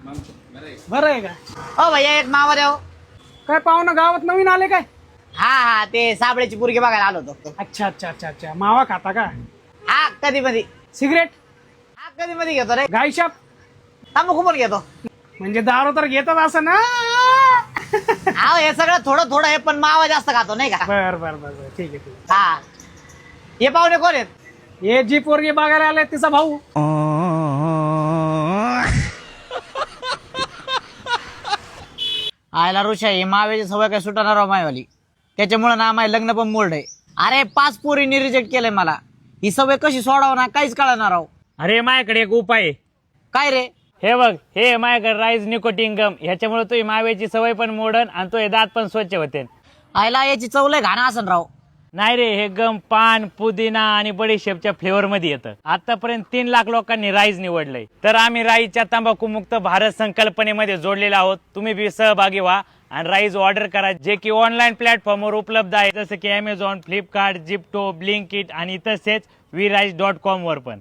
बरं आहे का? हो भैया एक मावा द्या हो. काय पाहुणं गावात नवीन आले काय? हा हा ते साबळेची पोरगी बघायला आलो होतो. अच्छा अच्छा अच्छा अच्छा, मावा खाता का? हा कधी मधी. सिगरेट? हा कधी मधी घेतो रे. गायशाप? तंबाखू पण घेतो. म्हणजे दारू तर घेतात असं ना? हा हे सगळं थोडं थोडं आहे पण मावा जास्त खातो नाही का? बर बर बर बर, ठीक आहे ठीक हा हे पाहुणे कोण आहेत? आहे. हे जी पोरगी बघायला आले तिचा भाऊ. आयला ऋषा ही मावेची सवय काय सुटणार राव मायवाली. त्याच्यामुळे ना माझे लग्न पण मोल्ड आहे. अरे 5 पोरींनी रिजेक्ट केलंय मला. ही सवय कशी सोडावं ना काहीच कळणार राव. अरे माझ्याकडे एक उपाय आहे. काय रे? हे बघ, हे माझ्याकडे राईस निकोटिन गम. ह्याच्यामुळे तुझी मावेची सवय पण मोडन आणि तुझे दात पण स्वच्छ होते. आयला याची चव लय घाण असन राव. नाही रे, हे गम पान, पुदिना आणि बडीशेपच्या फ्लेवर मध्ये येतं. आतापर्यंत 3 लाख लोकांनी राईस निवडलंय. तर आम्ही राईसच्या तंबाखू मुक्त भारत संकल्पनेमध्ये जोडलेलो आहोत. तुम्ही बी सहभागी व्हा आणि राईस ऑर्डर करा, जे की ऑनलाईन प्लॅटफॉर्मवर उपलब्ध आहे, जसं की अमेझॉन, फ्लिपकार्ट, जिप्टो, ब्लिंकिट आणि तसेच WeRice.com वर पण.